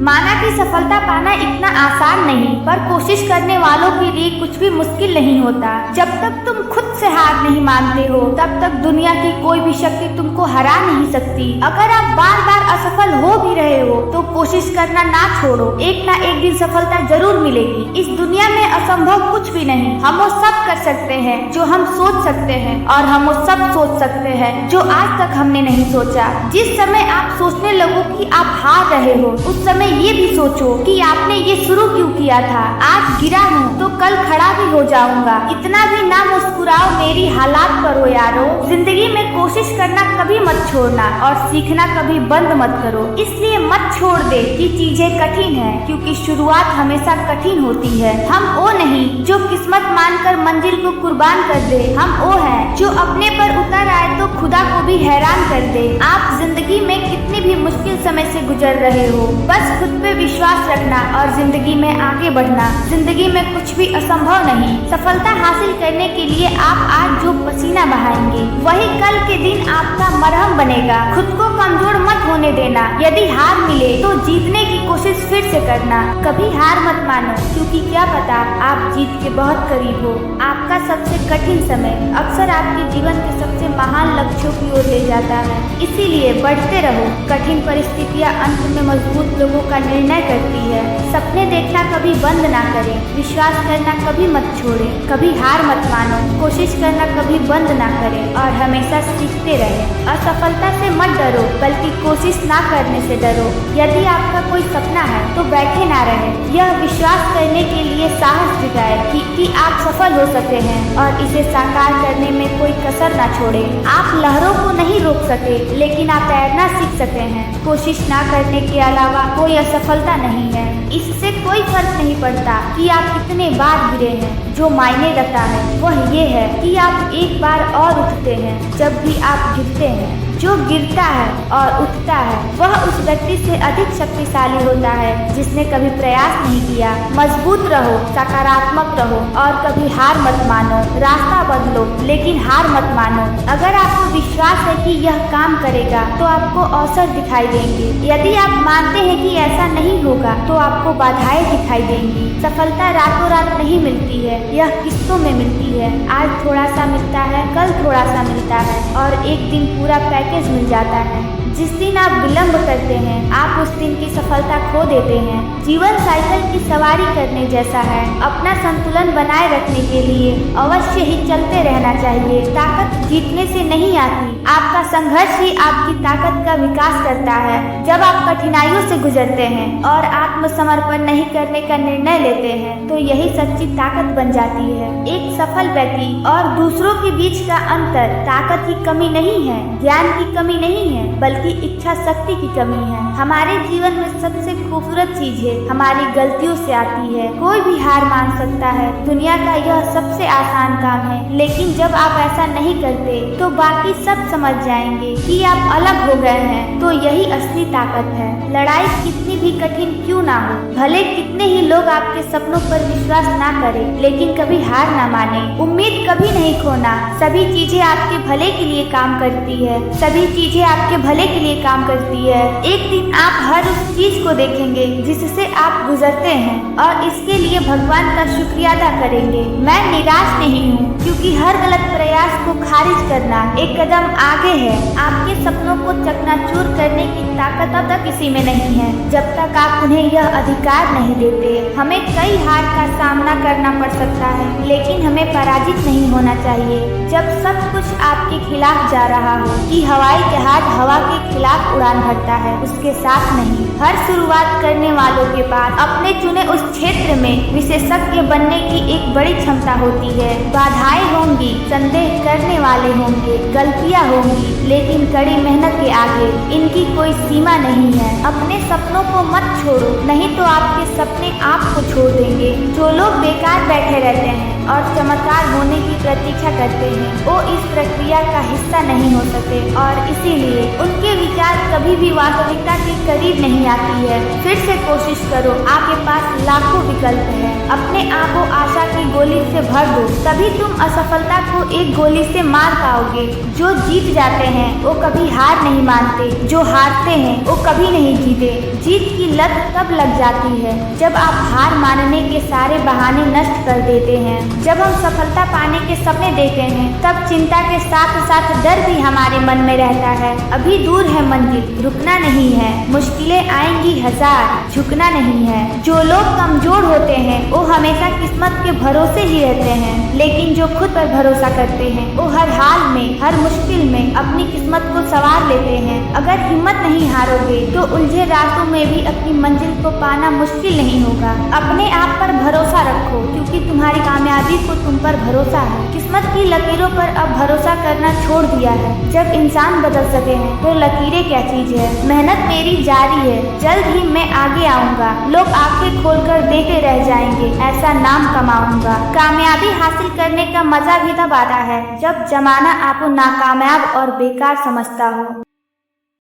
माना कि सफलता पाना इतना आसान नहीं, पर कोशिश करने वालों के लिए कुछ भी मुश्किल नहीं होता। जब तक तुम खुद से हार नहीं मानते हो, तब तक दुनिया की कोई भी शक्ति तुमको हरा नहीं सकती। अगर आप बार बार असफल हो भी रहे हो, तो कोशिश करना ना छोड़ो। एक ना एक दिन सफलता जरूर मिलेगी। इस दुनिया में असंभव कुछ भी नहीं। हम वो सब कर सकते हैं जो हम सोच सकते हैं, और हम वो सब सोच सकते हैं जो आज तक हमने नहीं सोचा। जिस समय आप सोचने लगो कि आप हार रहे हो, उस समय ये भी सोचो कि आपने ये शुरू क्यों किया था। आज गिरा हूँ तो कल खड़ा भी हो जाऊंगा। इतना भी ना मुस्कुराओ मेरी हालात पर हो यारो। जिंदगी में कोशिश करना कभी मत छोड़ना, और सीखना कभी बंद मत करो। इसलिए मत छोड़ दे कि चीजें कठिन है, क्योंकि शुरुआत हमेशा कठिन होती है। हम वो नहीं जो किस्मत मानकर मंजिल को कुर्बान कर दे। हम वो है जो अपने पर उतर आए तो खुदा को भी हैरान कर दे। आप जिंदगी में कितने भी मुश्किल समय से गुजर रहे हो, बस खुद पे विश्वास रखना और जिंदगी में आगे बढ़ना। जिंदगी में कुछ भी असंभव नहीं। सफलता हासिल करने के लिए आप आज जो पसीना बहाएंगे, वही कल के दिन आपका मरहम बनेगा। खुद को कमजोर मत होने देना। यदि हार मिले तो जीतने की कोशिश फिर से करना। कभी हार मत मानो, क्योंकि क्या पता आप जीत के बहुत करीब हो। आपका सबसे कठिन समय अक्सर आपके जीवन के सबसे महान लक्ष्यों की ओर ले जाता है। इसीलिए बढ़ते रहो। कठिन परिस्थितियाँ अंत में मजबूत लोगों का निर्णय करती है। सपने देखना कभी बंद ना करें। विश्वास करना कभी मत छोड़े। कभी हार मत मानो। कोशिश करना कभी बंद ना करें, और हमेशा सीखते रहें। असफलता से मत डरो, बल्कि कोशिश ना करने से डरो। यदि आपका कोई सपना है तो बैठे ना रहे। यह विश्वास करने के लिए साहस जुटाए कि आप सफल हो सकते हैं, और इसे साकार करने में कोई कसर ना छोड़े। आप लहरों को नहीं रोक सके, लेकिन आप तैरना सीख सकते हैं। कोशिश ना करने के अलावा कोई असफलता नहीं है। इससे कोई फर्क नहीं पड़ता कि आप कितने बार गिरे हैं। जो मायने रखता है वह ये है कि आप एक बार और उठते हैं। जब भी आप गिरते हैं, जो गिरता है और उठता है, वह उस व्यक्ति से अधिक शक्तिशाली होता है जिसने कभी प्रयास नहीं किया। मजबूत रहो, सकारात्मक रहो, और कभी हार मत मानो। रास्ता बदलो, लेकिन हार मत मानो। अगर आपको विश्वास है कि यह काम करेगा, तो आपको अवसर दिखाई देंगे। यदि आप मानते हैं कि ऐसा नहीं होगा, तो आपको बाधाएं दिखाई देंगी। सफलता रातों रात नहीं मिलती है, यह किस्तों में मिलती है। आज थोड़ा सा मिलता है, कल थोड़ा सा मिलता है, और एक दिन पूरा पैकेज मिल जाता है। जिस दिन आप विलंब करते हैं, आप उस दिन की सफलता खो देते हैं। जीवन साइकिल की सवारी करने जैसा है। अपना संतुलन बनाए रखने के लिए अवश्य ही चलते रहना चाहिए। ताकत जीतने से नहीं आती, आपका संघर्ष ही आपकी ताकत का विकास करता है। जब आप कठिनाइयों से गुजरते हैं और आत्मसमर्पण नहीं करने का निर्णय लेते हैं, तो यही सच्ची ताकत बन जाती है। एक सफल व्यक्ति और दूसरों के बीच का अंतर ताकत की कमी नहीं है, ज्ञान की कमी नहीं है, बल्कि इच्छा शक्ति की कमी है। हमारे जीवन में सबसे खूबसूरत चीजें हमारी गलतियों से आती है। कोई भी हार मान सकता है। दुनिया का यह सबसे आसान काम है, लेकिन जब आप ऐसा नहीं करते, तो बाकी सब समझ जाएंगे कि आप अलग हो गए हैं। तो यही असली ताकत है। लड़ाई कितनी भी कठिन क्यों ना हो, भले कितने ही लोग आपके सपनों पर विश्वास ना करें, लेकिन कभी हार ना माने। उम्मीद कभी नहीं खोना। सभी चीजें आपके भले के लिए काम करती है। सभी चीजें आपके भले के लिए काम करती है। एक दिन आप हर उस चीज को देखेंगे जिससे आप गुजरते हैं, और इसके लिए भगवान का शुक्रिया अदा करेंगे। मैं निराश नहीं हूँ, क्योंकि हर गलत प्रयास को खारिज करना एक कदम आगे है। आपके सपनों को चकनाचूर करने की ताकत अब तक किसी में नहीं है, जब तक आप उन्हें यह अधिकार नहीं देते। हमें कई हार का सामना करना पड़ सकता है, लेकिन हमें पराजित नहीं होना चाहिए। जब सब कुछ आपके खिलाफ जा रहा हो, कि हवाई जहाज हवा के खिलाफ उड़ान भरता है, उसके साथ नहीं। हर शुरुआत करने वालों के पास अपने चुने उस क्षेत्र में विशेषज्ञ बनने की एक बड़ी क्षमता होती है। बाधाएं होंगी, संदेह करने वाले होंगे, गलतियां होंगी, लेकिन कड़ी मेहनत के आगे इनकी कोई सीमा नहीं है। अपने सपनों को मत छोड़ो, नहीं तो आपके सपने आपको छोड़ देंगे। जो लोग बेकार बैठे रहते हैं और चमत्कार होने की प्रतीक्षा करते हैं, वो इस प्रक्रिया का हिस्सा नहीं हो सकते, और इसीलिए उनके विचार कभी भी वास्तविकता के करीब नहीं आती है। फिर से कोशिश करो, आपके पास लाखों विकल्प है। अपने आप को आशा की गोली से भर दो, तभी तुम असफलता को एक गोली से मार पाओगे। जो जीत जाते हैं हैं वो कभी हार नहीं मानते, जो हारते हैं वो कभी नहीं जीते। जीत की लत तब लग जाती है जब आप हार मानने के सारे बहाने नष्ट कर देते हैं। जब हम सफलता पाने के सपने देखते हैं तब चिंता के साथ साथ डर भी हमारे मन में रहता है। अभी दूर है मंजिल, रुकना नहीं है, मुश्किलें आएंगी हजार, झुकना नहीं है। जो लोग कमजोर होते हैं वो हमेशा किस्मत के भरोसे ही रहते हैं, लेकिन जो खुद पर भरोसा करते हैं वो हर हाल में, हर मुश्किल में अपनी किस्मत को संवार लेते हैं। अगर हिम्मत नहीं हारोगे तो उलझे रास्तों में भी अपनी मंजिल को पाना मुश्किल नहीं होगा। अपने आप पर भरोसा रखो क्योंकि तुम्हारी कामयाबी को तुम पर भरोसा है। किस्मत की लकीरों पर अब भरोसा करना छोड़ दिया है। जब इंसान बदल सके हैं तो लकीरें क्या चीज है। मेहनत मेरी जारी है, जल्द ही मैं आगे आऊंगा। लोग आंखें खोलकर देखे रह जाएंगे, ऐसा नाम कमाऊंगा। कामयाबी हासिल करने का मजा भी तब आता है जब जमाना आपको नाकामयाब और बेकार समझता हो।